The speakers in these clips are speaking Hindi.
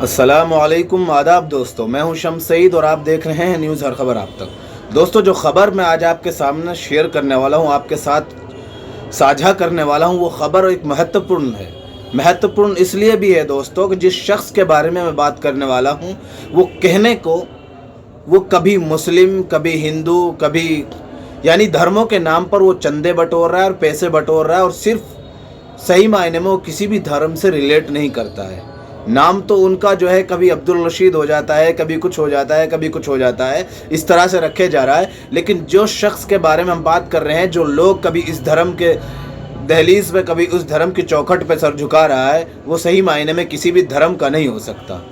अस्सलामुअलैकुम, आदाब दोस्तों। मैं हूं शम्स सईद और आप देख रहे हैं न्यूज़ हर खबर आप तक। दोस्तों, जो खबर मैं आज आपके सामने शेयर करने वाला हूं, आपके साथ साझा करने वाला हूं, वो खबर एक महत्वपूर्ण है। महत्वपूर्ण इसलिए भी है दोस्तों कि जिस शख्स के बारे में मैं बात करने वाला हूं, वो कहने को वो कभी मुस्लिम, कभी हिंदू, कभी यानी धर्मों के नाम पर वो चंदे बटोर रहा है और पैसे बटोर रहा है, और सिर्फ सही मायने में वो किसी भी धर्म से रिलेट नहीं करता है। नाम तो उनका जो है कभी अब्दुल रशीद हो जाता है, कभी कुछ हो जाता है, कभी कुछ हो जाता है, इस तरह से रखे जा रहा है। लेकिन जो शख्स के बारे में हम बात कर रहे हैं, जो लोग कभी इस धर्म के दहलीज पे, कभी उस धर्म की चौखट पे सर झुका रहा है, वो सही मायने में किसी भी धर्म का नहीं हो सकता।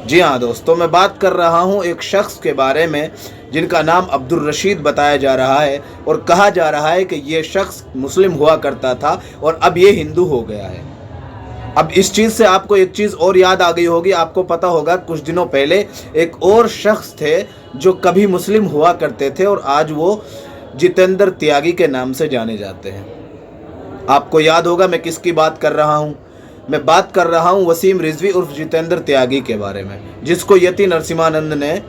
जी हाँ दोस्तों, मैं बात कर रहा हूँ एक शख्स के बारे में जिनका नाम अब्दुल रशीद बताया जा रहा है, और कहा जा रहा है कि ये शख्स मुस्लिम हुआ करता था और अब ये हिंदू हो गया है। अब इस चीज़ से आपको एक चीज़ और याद आ गई होगी। आपको पता होगा कुछ दिनों पहले एक और शख्स थे जो कभी मुस्लिम हुआ करते थे और आज वो जितेंद्र त्यागी के नाम से जाने जाते हैं। आपको याद होगा मैं किसकी बात कर रहा हूँ। मैं बात कर रहा हूँ वसीम रिजवी उर्फ जितेंद्र त्यागी के बारे में, जिसको यति नरसिम्हानंद ने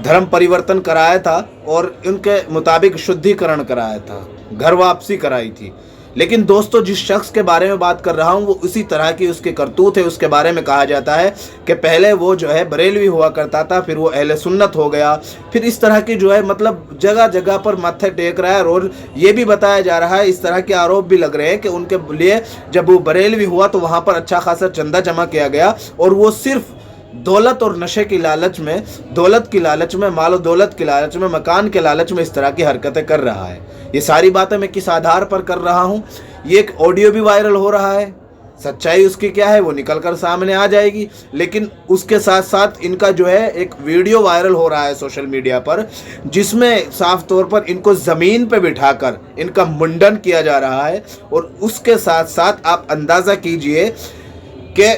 धर्म परिवर्तन कराया था और उनके मुताबिक शुद्धिकरण कराया था, घर वापसी कराई थी। लेकिन दोस्तों, जिस शख्स के बारे में बात कर रहा हूँ वो उसी तरह की उसके करतूत है। उसके बारे में कहा जाता है कि पहले वो जो है बरेलवी हुआ करता था, फिर वो अहले सुन्नत हो गया, फिर इस तरह की जो है मतलब जगह जगह पर माथे टेक रहा है। और ये भी बताया जा रहा है, इस तरह के आरोप भी लग रहे हैं कि उनके लिए जब वो बरेलवी हुआ तो वहाँ पर अच्छा खासा चंदा जमा किया गया, और वो सिर्फ दौलत और नशे की लालच में, दौलत की लालच में, मालो दौलत की लालच में, मकान के लालच में इस तरह की हरकतें कर रहा है। ये सारी बातें मैं किस आधार पर कर रहा हूँ? ये एक ऑडियो भी वायरल हो रहा है। सच्चाई उसकी क्या है वो निकल कर सामने आ जाएगी। लेकिन उसके साथ साथ इनका जो है एक वीडियो वायरल हो रहा है सोशल मीडिया पर, जिसमें साफ तौर पर इनको ज़मीन पे बिठाकर इनका मुंडन किया जा रहा है। और उसके साथ साथ आप अंदाज़ा कीजिए कि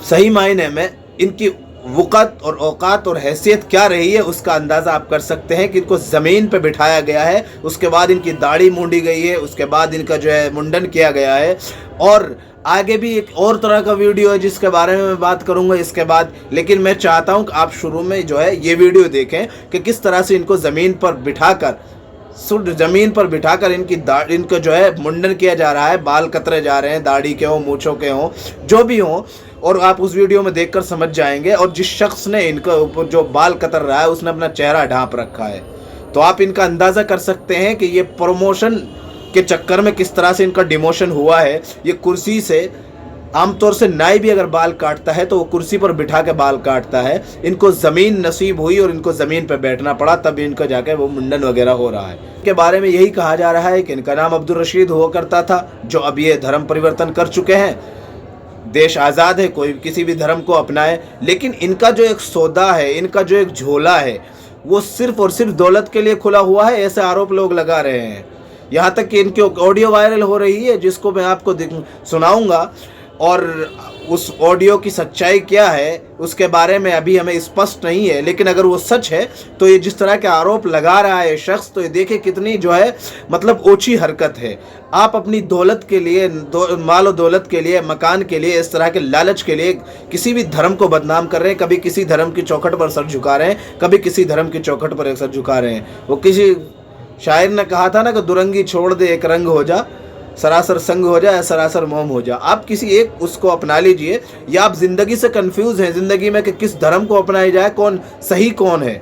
सही मायने में इनकी वक़्त और औकात और हैसियत क्या रही है, उसका अंदाज़ा आप कर सकते हैं कि इनको ज़मीन पे बिठाया गया है। उसके बाद इनकी दाढ़ी मूंडी गई है, उसके बाद इनका जो है मुंडन किया गया है। और आगे भी एक और तरह का वीडियो है जिसके बारे में मैं बात करूंगा इसके बाद। लेकिन मैं चाहता हूं कि आप शुरू में जो है ये वीडियो देखें कि किस तरह से इनको ज़मीन पर बिठाकर, ज़मीन पर बिठाकर इनको जो है मुंडन किया जा रहा है। बाल कतरे जा रहे हैं, दाढ़ी के हों, मूँछों के हों, जो भी हों, और आप उस वीडियो में देखकर समझ जाएंगे। और जिस शख्स ने इनका ऊपर जो बाल कतर रहा है उसने अपना चेहरा ढांप रखा है, तो आप इनका अंदाज़ा कर सकते हैं कि ये प्रमोशन के चक्कर में किस तरह से इनका डिमोशन हुआ है। ये कुर्सी से, आमतौर से नाई भी अगर बाल काटता है तो वो कुर्सी पर बिठा के बाल काटता है। इनको ज़मीन नसीब हुई और इनको ज़मीन पर बैठना पड़ा, तब इनका जाके वो मुंडन वगैरह हो रहा है। के बारे में यही कहा जा रहा है कि इनका नाम अब्दुल रशीद हुआ करता था, जो अब ये धर्म परिवर्तन कर चुके हैं। देश आज़ाद है, कोई किसी भी धर्म को अपनाए, लेकिन इनका जो एक सौदा है, इनका जो एक झोला है, वो सिर्फ और सिर्फ दौलत के लिए खुला हुआ है, ऐसे आरोप लोग लगा रहे हैं। यहाँ तक कि इनकी ऑडियो वायरल हो रही है जिसको मैं आपको सुनाऊंगा, और उस ऑडियो की सच्चाई क्या है उसके बारे में अभी हमें स्पष्ट नहीं है। लेकिन अगर वो सच है तो ये जिस तरह के आरोप लगा रहा है शख्स, तो ये देखिए कितनी जो है मतलब ओछी हरकत है। आप अपनी दौलत के लिए, मालो दौलत के लिए, मकान के लिए, इस तरह के लालच के लिए किसी भी धर्म को बदनाम कर रहे हैं। कभी किसी धर्म की चौखट पर सर झुका रहे हैं, कभी किसी धर्म की चौखट पर सर झुका रहे हैं। वो किसी शायर ने कहा था ना कि दुरंगी छोड़ दे एक रंग हो जा, सरासर संग हो जाए, सरासर मोम हो जा। आप किसी एक उसको अपना लीजिए, या आप ज़िंदगी से कंफ्यूज हैं ज़िंदगी में कि किस धर्म को अपनाया जाए, कौन सही कौन है।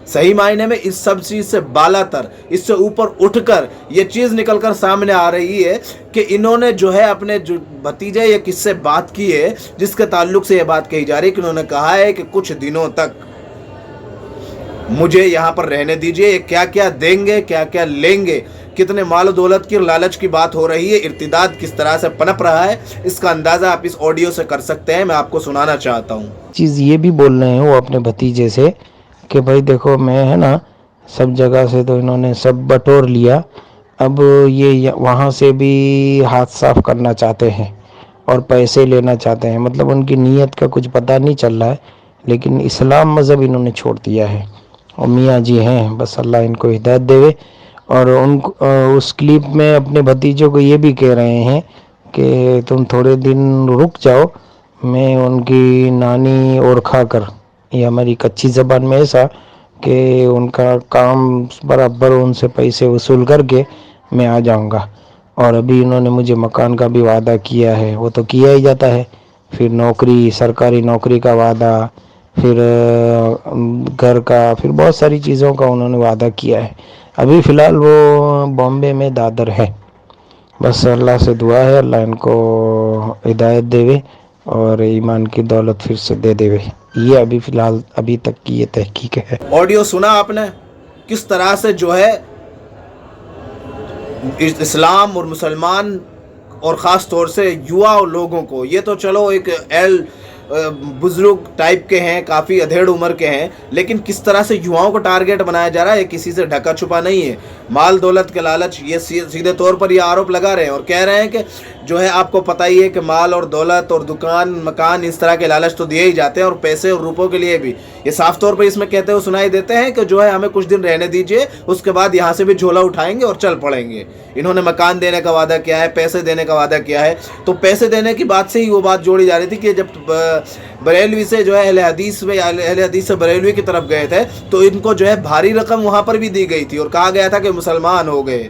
सही मायने में इस सब चीज़ से बालातर, इससे ऊपर उठकर ये चीज़ निकलकर सामने आ रही है कि इन्होंने जो है अपने जो भतीजे या किससे बात की है, जिसके ताल्लुक से ये बात कही जा रही है कि उन्होंने कहा है कि कुछ दिनों तक मुझे यहाँ पर रहने दीजिए, क्या क्या देंगे, क्या क्या लेंगे, कितने माल दौलत की लालच की बात हो रही है, इर्तिदाद किस तरह से पनप रहा है, इसका अंदाज़ा आप इस ऑडियो से कर सकते हैं। मैं आपको सुनाना चाहता हूँ। चीज़ ये भी बोल रहे हैं वो अपने भतीजे से कि भाई देखो, मैं है ना सब जगह से तो इन्होंने सब बटोर लिया, अब ये वहाँ से भी हाथ साफ करना चाहते हैं और पैसे लेना चाहते हैं। मतलब उनकी नीयत का कुछ पता नहीं चल रहा है, लेकिन इस्लाम मज़हब इन्होंने छोड़ दिया है। और मियाँ जी हैं, बस अल्लाह इनको हिदायत देवे। और उस क्लिप में अपने भतीजों को ये भी कह रहे हैं कि तुम थोड़े दिन रुक जाओ, मैं उनकी नानी और खाकर, ये हमारी कच्ची ज़बान में ऐसा कि उनका काम बराबर उनसे पैसे वसूल करके मैं आ जाऊंगा। और अभी इन्होंने मुझे मकान का भी वादा किया है, वो तो किया ही जाता है, फिर नौकरी, सरकारी नौकरी का वादा, फिर घर का, फिर बहुत सारी चीज़ों का उन्होंने वादा किया है। अभी फ़िलहाल वो बॉम्बे में दादर है। बस अल्लाह से दुआ है अल्लाह इनको हिदायत देवे और ईमान की दौलत फिर से दे देवे। ये अभी फ़िलहाल अभी तक की ये तहकीक है। ऑडियो सुना आपने किस तरह से जो है इस्लाम और मुसलमान और ख़ास तौर से युवा लोगों को, ये तो चलो एक बुजुर्ग टाइप के हैं, काफ़ी अधेड़ उम्र के हैं, लेकिन किस तरह से युवाओं को टारगेट बनाया जा रहा है, किसी से ढका छुपा नहीं है। माल दौलत के लालच, ये सीधे तौर पर ये आरोप लगा रहे हैं और कह रहे हैं कि जो है आपको पता ही है कि माल और दौलत और दुकान मकान इस तरह के लालच तो दिए ही जाते हैं, और पैसे और रुपयों के लिए भी ये साफ तौर पर इसमें कहते हुए सुनाई देते हैं कि जो है हमें कुछ दिन रहने दीजिए, उसके बाद यहाँ से भी झोला उठाएंगे और चल पड़ेंगे। इन्होंने मकान देने का वादा किया है, पैसे देने का वादा किया है। तो पैसे देने की बात से ही वो बात जोड़ी जा रही थी कि जब बरेलवी से जो है अहले हदीस से बरेलवी की तरफ गए थे तो इनको जो है भारी रकम वहाँ पर भी दी गई थी और कहा गया था कि मुसलमान हो गए।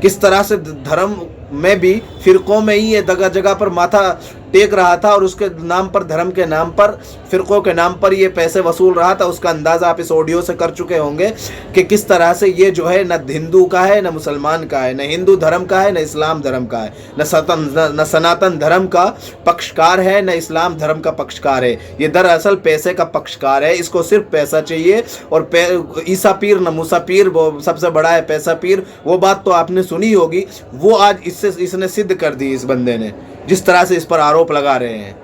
किस तरह से धर्म में भी फिरकों में ही ये जगह जगह पर माथा टेक रहा था और उसके नाम पर, धर्म के नाम पर, फिरकों के नाम पर ये पैसे वसूल रहा था। उसका अंदाज़ा आप इस ऑडियो से कर चुके होंगे कि किस तरह से ये जो है न हिंदू का है, न मुसलमान का है, न हिंदू धर्म का है, न इस्लाम धर्म का है, न सनातन धर्म का पक्षकार है, न इस्लाम धर्म का पक्षकार है। ये दरअसल पैसे का पक्षकार है, इसको सिर्फ पैसा चाहिए। और ईसा पीर न मूसा पीर, वो सबसे बड़ा है पैसा पीर, वो बात तो आपने सुनी होगी। वो आज इसने सिद्ध कर दी इस बंदे ने, जिस तरह से इस पर आरोप लगा रहे हैं।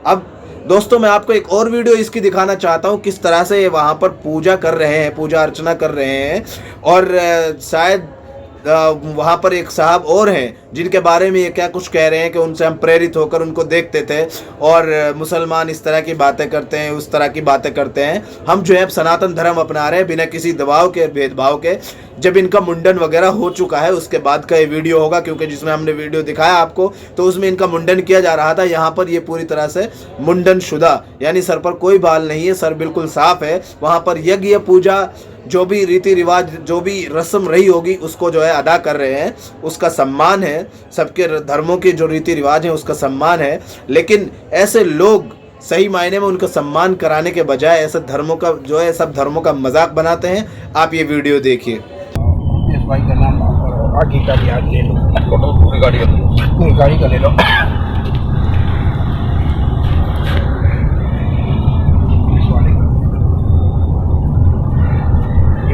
अब दोस्तों मैं आपको एक और वीडियो इसकी दिखाना चाहता हूँ, किस तरह से ये वहाँ पर पूजा कर रहे हैं, पूजा अर्चना कर रहे हैं। और शायद वहाँ पर एक साहब और हैं जिनके बारे में ये क्या कुछ कह रहे हैं कि उनसे हम प्रेरित होकर उनको देखते थे और मुसलमान इस तरह की बातें करते हैं, उस तरह की बातें करते हैं। हम जो है अब सनातन धर्म अपना रहे हैं बिना किसी दबाव के, भेदभाव के। जब इनका मुंडन वगैरह हो चुका है उसके बाद का ये वीडियो होगा, क्योंकि जिसमें हमने वीडियो दिखाया आपको तो उसमें इनका मुंडन किया जा रहा था। यहाँ पर ये पूरी तरह से मुंडन शुदा, यानी सर पर कोई बाल नहीं है, सर बिल्कुल साफ है। वहाँ पर यज्ञ पूजा, जो भी रीति रिवाज, जो भी रस्म रही होगी उसको जो है अदा कर रहे हैं। उसका सम्मान है, सबके धर्मों के जो रीति रिवाज हैं उसका सम्मान है। लेकिन ऐसे लोग सही मायने में उनका सम्मान कराने के बजाय ऐसे धर्मों का जो है, सब धर्मों का मजाक बनाते हैं। आप ये वीडियो देखिए। इस भाई का नाम आगे का भी आज ले लो, टोटल पूरी गाड़ी का ले लो।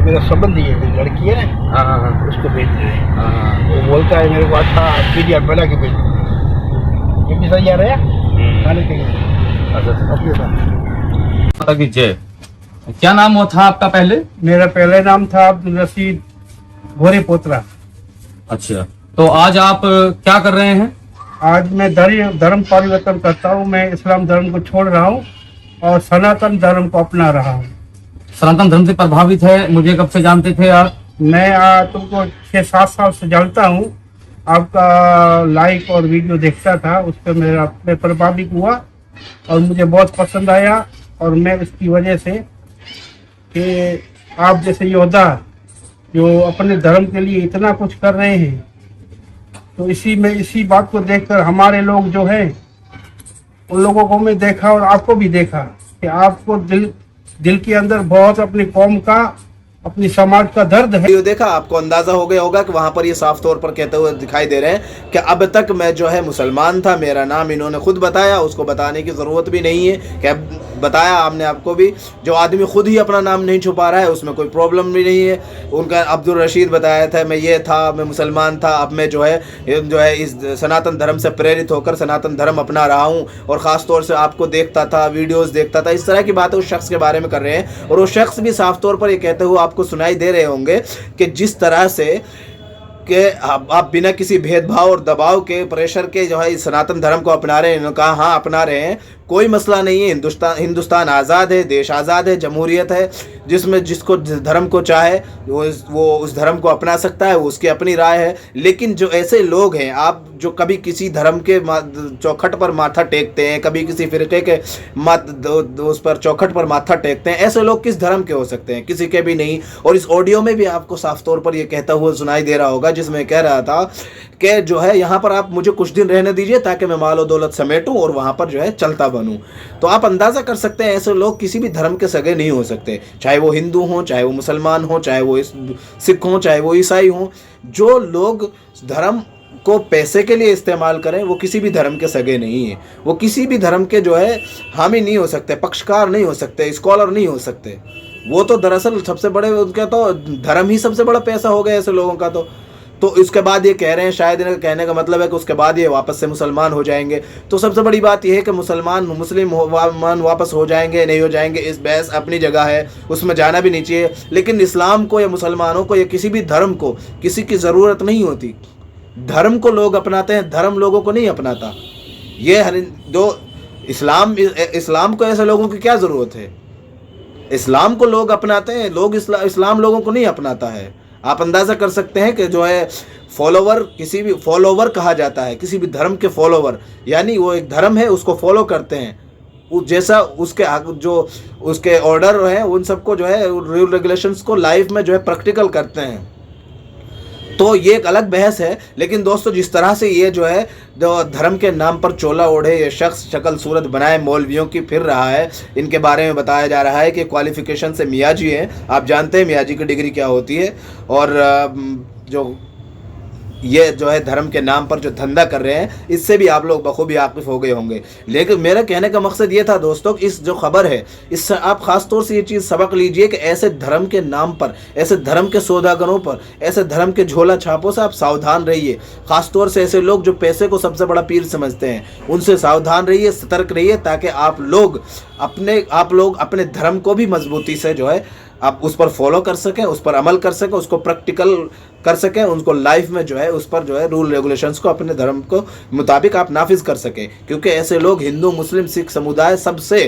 मेरा संबंधी है, मेरी लड़की है ना, हाँ, उसको भेज रहे हैं। वो बोलता है मेरे को अच्छा पीडीएफ बना के भेज, ये भी सही आ रहा है खाने के लिए। अच्छा जय, क्या नाम वो था आपका पहले? मेरा पहले नाम था अब्दुल रशीद घोरे पोतरा। अच्छा, तो आज आप क्या कर रहे हैं? आज मैं धर्म परिवर्तन करता हूँ। मैं इस्लाम धर्म को छोड़ रहा हूँ और सनातन धर्म को अपना रहा हूँ। सनातन धर्म से प्रभावित है, मुझे कब से जानते थे आप? मैं तुमको 6-7 साल से जानता हूँ। आपका लाइक और वीडियो देखता था, उस पर मैं प्रभावित हुआ और मुझे बहुत पसंद आया। और मैं इसकी वजह से कि आप जैसे योद्धा जो अपने धर्म के लिए इतना कुछ कर रहे हैं, तो इसी बात को देखकर हमारे लोग जो है, उन लोगों को मैं देखा और आपको भी देखा कि आपको दिल के अंदर बहुत अपनी कौम का, अपनी समाज का दर्द है। वीडियो देखा, आपको अंदाजा हो गया होगा कि वहां पर ये साफ तौर पर कहते हुए दिखाई दे रहे हैं कि अब तक मैं जो है मुसलमान था, मेरा नाम इन्होंने खुद बताया, उसको बताने की ज़रूरत भी नहीं है कि बताया हमने आपको भी। जो आदमी खुद ही अपना नाम नहीं छुपा रहा है उसमें कोई प्रॉब्लम भी नहीं है। उनका अब्दुल रशीद बताया था, मैं ये था, मैं मुसलमान था, अब मैं जो है इस सनातन धर्म से प्रेरित होकर सनातन धर्म अपना रहा हूँ और ख़ास तौर से आपको देखता था, वीडियोज़ देखता था। इस तरह की बातें उस शख्स के बारे में कर रहे हैं और वो शख्स भी साफ तौर पर ये कहते हुए आपको सुनाई दे रहे होंगे कि जिस तरह से कि आप बिना किसी भेदभाव और दबाव के, प्रेशर के जो है इस सनातन धर्म को अपना रहे हैं। इन्होंने कहा हाँ अपना रहे हैं, कोई मसला नहीं है। हिंदुस्तान आज़ाद है, देश आज़ाद है, जमहूरियत है, जिसमें जिसको धर्म को चाहे वो उस धर्म को अपना सकता है, वो उसकी अपनी राय है। लेकिन जो ऐसे लोग हैं, आप जो कभी किसी धर्म के चौखट पर माथा टेकते हैं, कभी किसी फ़िरक़े के उस पर चौखट पर माथा टेकते हैं, ऐसे लोग किस धर्म के हो सकते हैं? किसी के भी नहीं। और इस ऑडियो में भी आपको साफ तौर पर ये कहता हुआ सुनाई दे रहा होगा, जिसमें कह रहा था कि जो है यहाँ पर आप मुझे कुछ दिन रहने दीजिए ताकि मैं मालो दौलत समेटूं और वहाँ पर जो है चलता बनूं। तो आप अंदाज़ा कर सकते हैं ऐसे लोग किसी भी धर्म के सगे नहीं हो सकते, चाहे वो हिंदू हों, चाहे वो मुसलमान हों, चाहे वो सिख हों, चाहे वो ईसाई हों। जो लोग धर्म को पैसे के लिए इस्तेमाल करें वो किसी भी धर्म के सगे नहीं हैं, वो किसी भी धर्म के जो है हामी नहीं हो सकते, पक्षकार नहीं हो सकते, स्कॉलर नहीं हो सकते। वो तो दरअसल सबसे बड़े, उनका तो धर्म ही सबसे बड़ा पैसा हो गया ऐसे लोगों का। तो इसके बाद ये कह रहे हैं, शायद इनका कहने का मतलब है कि उसके बाद ये वापस से मुसलमान हो जाएंगे। तो सबसे बड़ी बात यह है कि मुस्लिम वापस हो जाएंगे नहीं हो जाएंगे, इस बहस अपनी जगह है, उसमें जाना भी नहीं चाहिए। लेकिन इस्लाम को या मुसलमानों को या किसी भी धर्म को किसी की ज़रूरत नहीं होती। धर्म को लोग अपनाते हैं, धर्म लोगों को नहीं अपनाता। ये दो इस्लाम को ऐसे लोगों की क्या ज़रूरत है? इस्लाम को लोग अपनाते हैं, लोग इस्लाम लोगों को नहीं अपनाता है। आप अंदाज़ा कर सकते हैं कि जो है फॉलोवर, किसी भी फॉलोवर कहा जाता है किसी भी धर्म के फॉलोवर, यानी वो एक धर्म है उसको फॉलो करते हैं, जैसा उसके जो उसके ऑर्डर हैं उन सबको जो है रूल रेगुलेशंस को लाइफ में जो है प्रैक्टिकल करते हैं। तो ये एक अलग बहस है। लेकिन दोस्तों, जिस तरह से ये जो है जो धर्म के नाम पर चोला ओढ़े ये शख्स शक्ल सूरत बनाए मौलवियों की फिर रहा है, इनके बारे में बताया जा रहा है कि क्वालिफ़िकेशन से मियाजी हैं। आप जानते हैं मियाजी की डिग्री क्या होती है। और जो ये जो है धर्म के नाम पर जो धंधा कर रहे हैं, इससे भी आप लोग बखूबी वाकिफ़ हो गए होंगे। लेकिन मेरा कहने का मकसद ये था दोस्तों, इस जो खबर है इससे आप ख़ास तौर से ये चीज़ सबक लीजिए कि ऐसे धर्म के नाम पर, ऐसे धर्म के सौदागरों पर, ऐसे धर्म के झोला छापों से आप सावधान रहिए। ख़ास तौर से ऐसे लोग जो पैसे को सबसे बड़ा पीर समझते हैं, उनसे सावधान रहिए, सतर्क रहिए, ताकि आप लोग अपने धर्म को भी मजबूती से जो है आप उस पर फॉलो कर सकें, उस पर अमल कर सकें, उसको प्रैक्टिकल कर सकें, उनको लाइफ में जो है उस पर जो है रूल रेगुलेशंस को अपने धर्म को मुताबिक आप नाफिज कर सकें। क्योंकि ऐसे लोग हिंदू, मुस्लिम, सिख समुदाय सबसे,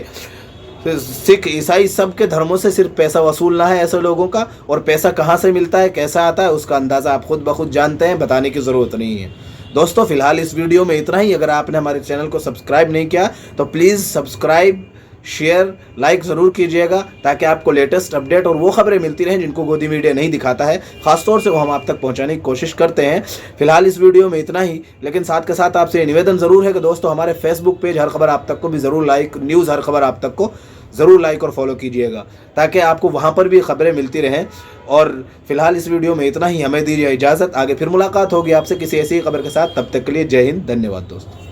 सिख, ईसाई सब के धर्मों से सिर्फ पैसा वसूलना है ऐसे लोगों का। और पैसा कहाँ से मिलता है, कैसा आता है, उसका अंदाज़ा आप खुद ब खुद जानते हैं, बताने की ज़रूरत नहीं है। दोस्तों, फ़िलहाल इस वीडियो में इतना ही। अगर आपने हमारे चैनल को सब्सक्राइब नहीं किया तो प्लीज़ सब्सक्राइब, शेयर, लाइक ज़रूर कीजिएगा, ताकि आपको लेटेस्ट अपडेट और वो खबरें मिलती रहें जिनको गोदी मीडिया नहीं दिखाता है। ख़ासतौर से वो हम आप तक पहुंचाने की कोशिश करते हैं। फ़िलहाल इस वीडियो में इतना ही। लेकिन साथ के साथ आपसे ये निवेदन ज़रूर है कि दोस्तों, हमारे फेसबुक पेज हर खबर आप तक को भी ज़रूर लाइक, न्यूज़ हर खबर आप तक को ज़रूर लाइक और फॉलो कीजिएगा, ताकि आपको वहाँ पर भी खबरें मिलती रहें। और फ़िलहाल इस वीडियो में इतना ही। हमें दीजिए इजाज़त। आगे फिर मुलाकात होगी आपसे किसी ऐसी खबर के साथ। तब तक के लिए जय हिंद, धन्यवाद दोस्तों।